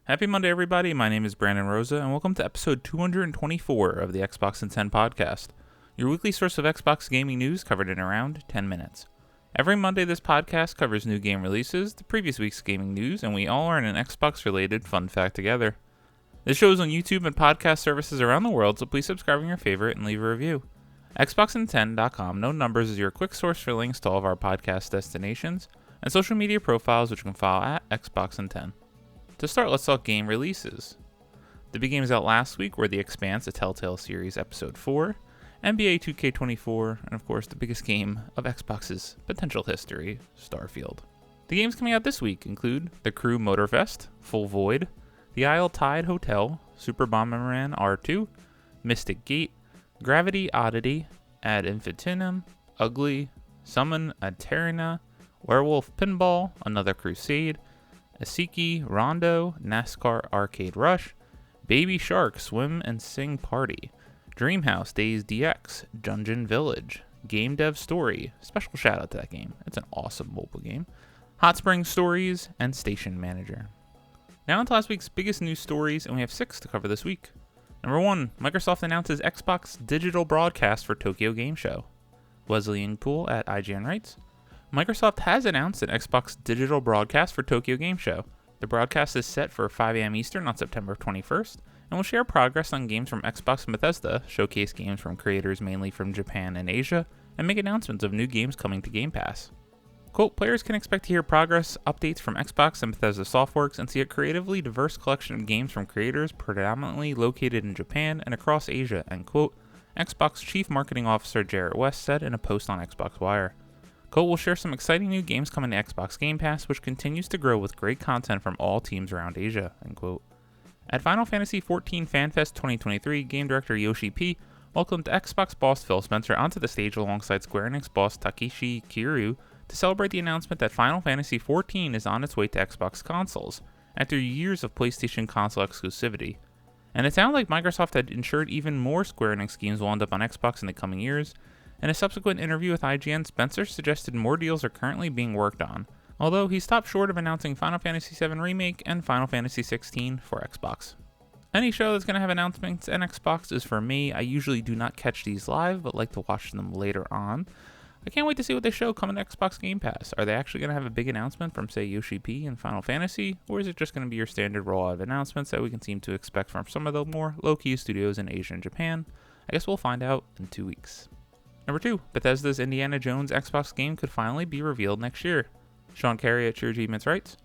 Happy Monday, everybody. My name is Brandon Rosa, and welcome to episode 224 of the Xbox in 10 podcast, your weekly source of Xbox gaming news covered in around 10 minutes. Every Monday, this podcast covers new game releases, the previous week's gaming news, and we all learn an Xbox-related fun fact together. This show is on YouTube and podcast services around the world, so please subscribe on your favorite and leave a review. Xboxin10.com, no numbers, is your quick source for links to all of our podcast destinations and social media profiles, which you can follow at Xboxin10. To start, let's talk game releases. The big games out last week were The Expanse, a Telltale series, Episode 4, NBA 2K24, and of course the biggest game of Xbox's potential history, Starfield. The games coming out this week include The Crew Motorfest, Full Void, The Isle Tide Hotel, Super Bomberman R2, Mystic Gate, Gravity Oddity, Ad Infinitum, Ugly, Summon Aeterna, Werewolf Pinball, Another Crusade, Asiki, Rondo, NASCAR Arcade Rush, Baby Shark Swim and Sing Party, Dreamhouse Days DX, Dungeon Village, Game Dev Story, special shout out to that game, it's an awesome mobile game, Hot Spring Stories, and Station Manager. Now on to last week's biggest news stories, and we have 6 to cover this week. Number 1, Microsoft announces Xbox digital broadcast for Tokyo Game Show. Wesley Poole at IGN writes, Microsoft has announced an Xbox digital broadcast for Tokyo Game Show. The broadcast is set for 5 a.m. Eastern on September 21st, and will share progress on games from Xbox and Bethesda, showcase games from creators mainly from Japan and Asia, and make announcements of new games coming to Game Pass. Quote, players can expect to hear progress updates from Xbox and Bethesda Softworks and see a creatively diverse collection of games from creators predominantly located in Japan and across Asia, end quote, Xbox Chief Marketing Officer Jarrett West said in a post on Xbox Wire. Will share some exciting new games coming to Xbox Game Pass, which continues to grow with great content from all teams around Asia, end quote. At Final Fantasy XIV FanFest 2023, game director Yoshi P welcomed Xbox boss Phil Spencer onto the stage alongside Square Enix boss Takeshi Kiryu to celebrate the announcement that Final Fantasy XIV is on its way to Xbox consoles, after years of PlayStation console exclusivity. And it sounded like Microsoft had ensured even more Square Enix games will end up on Xbox in the coming years. In a subsequent interview with IGN, Spencer suggested more deals are currently being worked on, although he stopped short of announcing Final Fantasy VII Remake and Final Fantasy XVI for Xbox. Any show that's going to have announcements and Xbox is for me. I usually do not catch these live, but like to watch them later on. I can't wait to see what they show coming to Xbox Game Pass. Are they actually going to have a big announcement from, say, Yoshi P and Final Fantasy, or is it just going to be your standard rollout of announcements that we can seem to expect from some of the more low-key studios in Asia and Japan? I guess we'll find out in 2 weeks. Number 2, Bethesda's Indiana Jones Xbox game could finally be revealed next year. Sean Carey at True Achievements writes,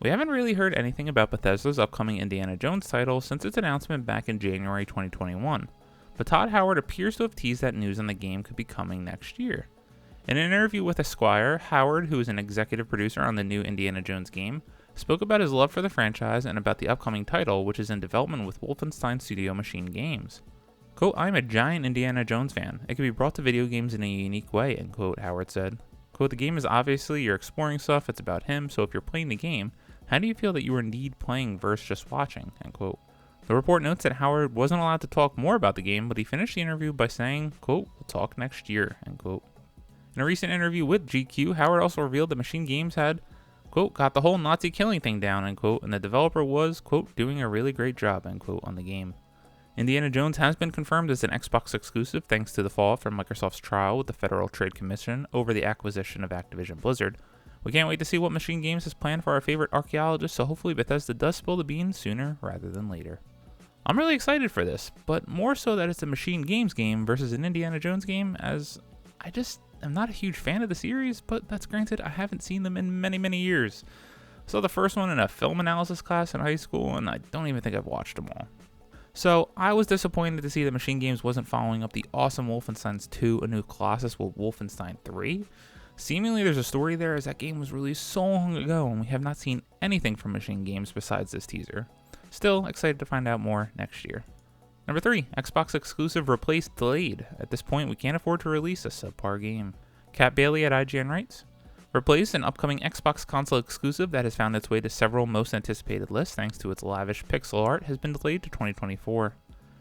we haven't really heard anything about Bethesda's upcoming Indiana Jones title since its announcement back in January 2021, but Todd Howard appears to have teased that news on the game could be coming next year. In an interview with Esquire, Howard, who is an executive producer on the new Indiana Jones game, spoke about his love for the franchise and about the upcoming title, which is in development with Wolfenstein Studio Machine Games. Quote, I'm a giant Indiana Jones fan. It can be brought to video games in a unique way, end quote, Howard said. Quote, the game is obviously you're exploring stuff, it's about him, so if you're playing the game, how do you feel that you are indeed playing versus just watching, end quote. The report notes that Howard wasn't allowed to talk more about the game, but he finished the interview by saying, quote, we'll talk next year, end quote. In a recent interview with GQ, Howard also revealed that Machine Games had, quote, got the whole Nazi killing thing down, end quote, and the developer was, quote, doing a really great job, end quote, on the game. Indiana Jones has been confirmed as an Xbox exclusive thanks to the fallout from Microsoft's trial with the Federal Trade Commission over the acquisition of Activision Blizzard. We can't wait to see what Machine Games has planned for our favorite archaeologists, so hopefully Bethesda does spill the beans sooner rather than later. I'm really excited for this, but more so that it's a Machine Games game versus an Indiana Jones game, as I'm not a huge fan of the series, but that's granted, I haven't seen them in many, many years. I saw the first one in a film analysis class in high school, and I don't even think I've watched them all. So, I was disappointed to see that Machine Games wasn't following up the awesome Wolfenstein 2: A New Colossus with Wolfenstein 3. Seemingly there's a story there, as that game was released so long ago, and we have not seen anything from Machine Games besides this teaser. Still, excited to find out more next year. Number 3, Xbox exclusive replaced delayed. At this point, we can't afford to release a subpar game. Kat Bailey at IGN writes, replaced an upcoming Xbox console exclusive that has found its way to several most anticipated lists thanks to its lavish pixel art has been delayed to 2024.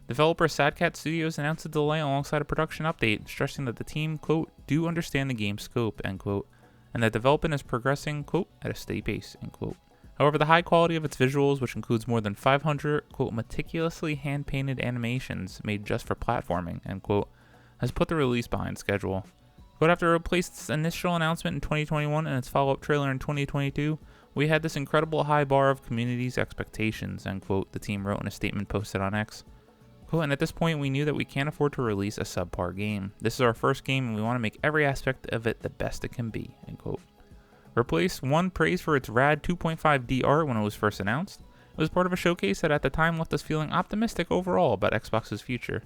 Developer SadCat Studios announced a delay alongside a production update, stressing that the team, quote, do understand the game's scope, end quote, and that development is progressing, quote, at a steady pace, end quote. However, the high quality of its visuals, which includes more than 500, quote, meticulously hand-painted animations made just for platforming, end quote, has put the release behind schedule. Quote, after it replaced its initial announcement in 2021 and its follow-up trailer in 2022, we had this incredible high bar of community's expectations, end quote, the team wrote in a statement posted on X. Quote, and at this point we knew that we can't afford to release a subpar game. This is our first game and we want to make every aspect of it the best it can be, end quote. Replace won praise for its rad 2.5D art when it was first announced. It was part of a showcase that at the time left us feeling optimistic overall about Xbox's future.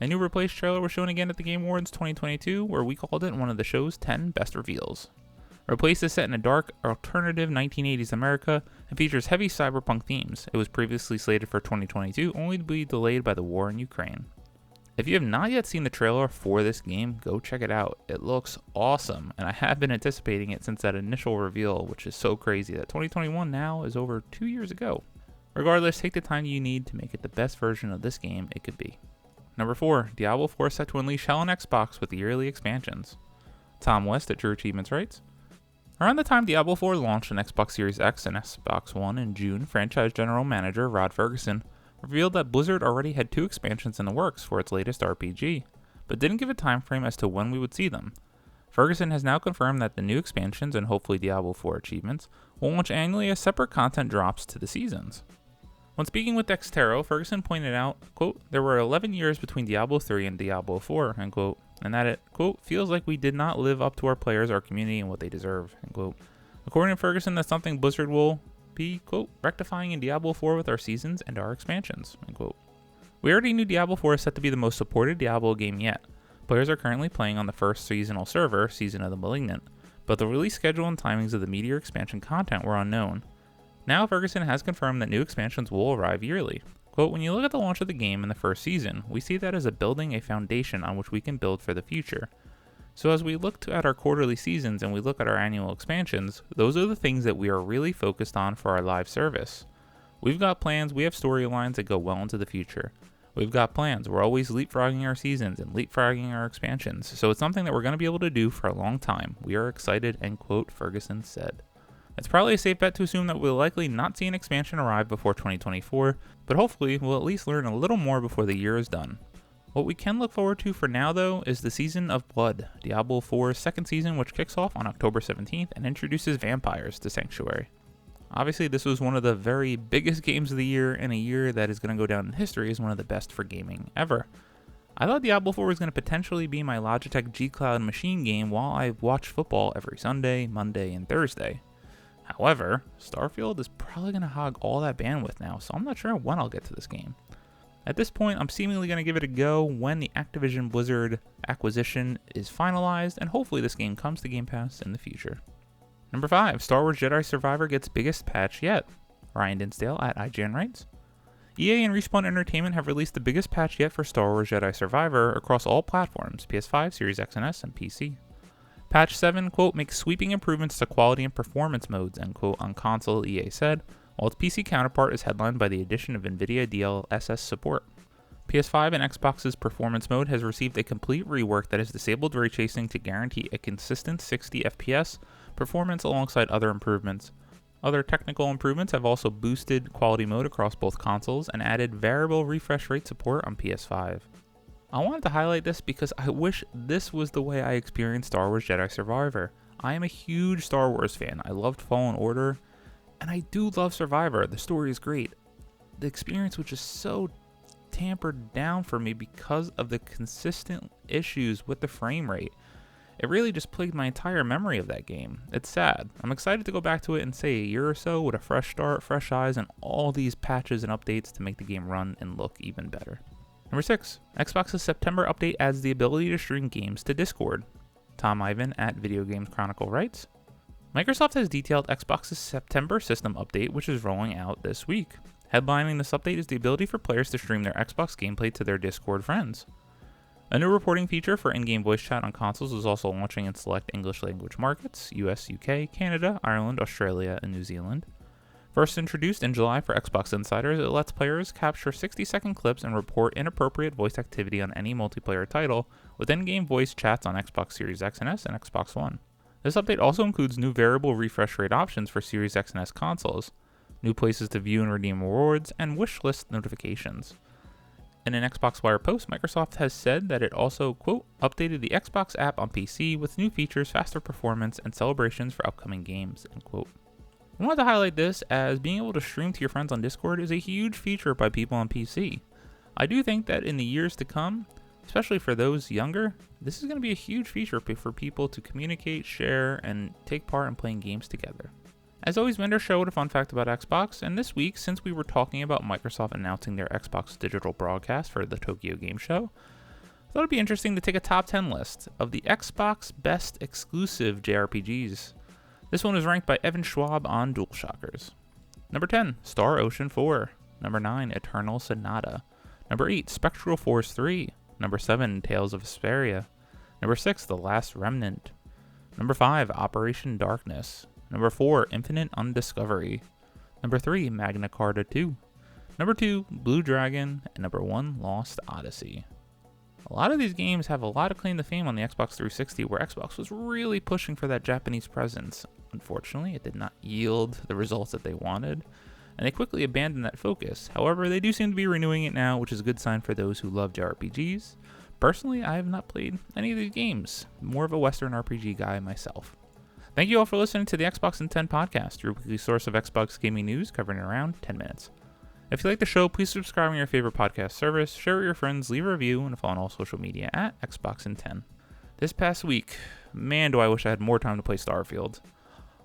A new Replace trailer was shown again at the Game Awards 2022, where we called it one of the show's 10 best reveals. Replace is set in a dark, alternative 1980s America and features heavy cyberpunk themes. It was previously slated for 2022, only to be delayed by the war in Ukraine. If you have not yet seen the trailer for this game, go check it out. It looks awesome, and I have been anticipating it since that initial reveal, which is so crazy that 2021 now is over 2 years ago. Regardless, take the time you need to make it the best version of this game it could be. Number 4, Diablo 4 is set to unleash hell on Xbox with yearly expansions. Tom West at True Achievements writes, around the time Diablo 4 launched on Xbox Series X and Xbox One in June, franchise general manager Rod Ferguson revealed that Blizzard already had 2 expansions in the works for its latest RPG, but didn't give a time frame as to when we would see them. Ferguson has now confirmed that the new expansions and hopefully Diablo 4 achievements will launch annually as separate content drops to the seasons. When speaking with Dextero, Ferguson pointed out, quote, there were 11 years between Diablo 3 and Diablo 4, end quote, and that it, quote, feels like we did not live up to our players, our community, and what they deserve, end quote. According to Ferguson, that's something Blizzard will be, quote, rectifying in Diablo 4 with our seasons and our expansions, end quote. We already knew Diablo 4 is set to be the most supported Diablo game yet. Players are currently playing on the first seasonal server, Season of the Malignant, but the release schedule and timings of the Meteor expansion content were unknown. Now Ferguson has confirmed that new expansions will arrive yearly. Quote, when you look at the launch of the game in the first season, we see that as building a foundation on which we can build for the future. So as we look at our quarterly seasons and we look at our annual expansions, those are the things that we are really focused on for our live service. We've got plans, we have storylines that go well into the future. We've got plans, we're always leapfrogging our seasons and leapfrogging our expansions, so it's something that we're going to be able to do for a long time. We are excited, end quote, Ferguson said. It's probably a safe bet to assume that we'll likely not see an expansion arrive before 2024, but hopefully we'll at least learn a little more before the year is done. What we can look forward to for now, though, is the Season of Blood, Diablo 4's second season, which kicks off on October 17th and introduces vampires to Sanctuary. Obviously, this was one of the very biggest games of the year, and a year that is going to go down in history as one of the best for gaming ever. I thought Diablo 4 was going to potentially be my Logitech G Cloud machine game while I watch football every Sunday, Monday, and Thursday. However, Starfield is probably going to hog all that bandwidth now, so I'm not sure when I'll get to this game. At this point, I'm seemingly going to give it a go when the Activision Blizzard acquisition is finalized, and hopefully this game comes to Game Pass in the future. Number 5, Star Wars Jedi Survivor gets biggest patch yet. Ryan Dinsdale at IGN writes, EA and Respawn Entertainment have released the biggest patch yet for Star Wars Jedi Survivor across all platforms, PS5, Series X and S, and PC. Patch 7, quote, makes sweeping improvements to quality and performance modes, end quote, on console, EA said, while its PC counterpart is headlined by the addition of NVIDIA DLSS support. PS5 and Xbox's performance mode has received a complete rework that has disabled ray tracing to guarantee a consistent 60 FPS performance alongside other improvements. Other technical improvements have also boosted quality mode across both consoles and added variable refresh rate support on PS5. I wanted to highlight this because I wish this was the way I experienced Star Wars Jedi Survivor. I am a huge Star Wars fan. I loved Fallen Order, and I do love Survivor. The story is great. The experience was just so tampered down for me because of the consistent issues with the frame rate. It really just plagued my entire memory of that game. It's sad. I'm excited to go back to it in, say, a year or so with a fresh start, fresh eyes, and all these patches and updates to make the game run and look even better. Number 6, Xbox's September update adds the ability to stream games to Discord. Tom Ivan at Video Games Chronicle writes, Microsoft has detailed Xbox's September system update, which is rolling out this week. Headlining this update is the ability for players to stream their Xbox gameplay to their Discord friends. A new reporting feature for in-game voice chat on consoles is also launching in select English language markets, US, UK, Canada, Ireland, Australia, and New Zealand. First introduced in July for Xbox Insiders, it lets players capture 60-second clips and report inappropriate voice activity on any multiplayer title with in-game voice chats on Xbox Series X and S and Xbox One. This update also includes new variable refresh rate options for Series X and S consoles. new places to view and redeem rewards, and wish list notifications. In an Xbox Wire post, Microsoft has said that it also, quote, updated the Xbox app on PC with new features, faster performance, and celebrations for upcoming games, end quote. I wanted to highlight this as being able to stream to your friends on Discord is a huge feature by people on PC. I do think that in the years to come, especially for those younger, this is going to be a huge feature for people to communicate, share, and take part in playing games together. As always, Vendor showed a fun fact about Xbox, and this week, since we were talking about Microsoft announcing their Xbox digital broadcast for the Tokyo Game Show, I thought it'd be interesting to take a top 10 list of the Xbox best exclusive JRPGs. This one was ranked by Evan Schwab on DualShockers. Number 10, Star Ocean 4. Number 9, Eternal Sonata. Number 8, Spectral Force 3. Number 7, Tales of Vesperia. Number 6, The Last Remnant. Number 5, Operation Darkness. Number 4, Infinite Undiscovery. Number 3, Magna Carta 2. Number 2, Blue Dragon. And number 1, Lost Odyssey. A lot of these games have a lot of claim to fame on the Xbox 360, where Xbox was really pushing for that Japanese presence. Unfortunately, it did not yield the results that they wanted, and they quickly abandoned that focus. However, they do seem to be renewing it now, which is a good sign for those who love JRPGs. Personally, I have not played any of these games. More of a Western RPG guy myself. Thank you all for listening to the Xbox in 10 podcast, your weekly source of Xbox gaming news covering around 10 minutes. If you like the show, please subscribe on your favorite podcast service, share with your friends, leave a review, and follow on all social media at Xbox in 10. This past week, man, do I wish I had more time to play Starfield.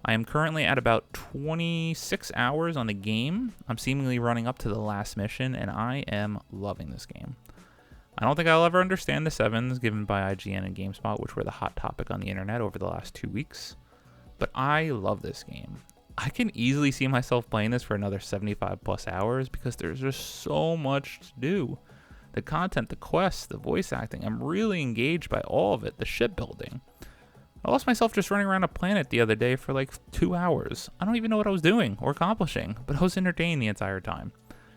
I am currently at about 26 hours on the game. I'm seemingly running up to the last mission, and I am loving this game. I don't think I'll ever understand the 7s given by IGN and GameSpot, which were the hot topic on the internet over the last 2 weeks. But I love this game. I can easily see myself playing this for another 75 plus hours because there's just so much to do. The content, the quests, the voice acting, I'm really engaged by all of it, the shipbuilding. I lost myself just running around a planet the other day for like 2 hours. I don't even know what I was doing or accomplishing, but I was entertained the entire time.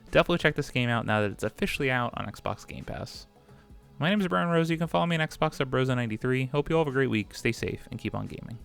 Definitely check this game out now that it's officially out on Xbox Game Pass. My name is Brian Rose. You can follow me on Xbox at Broza93. Hope you all have a great week. Stay safe and keep on gaming.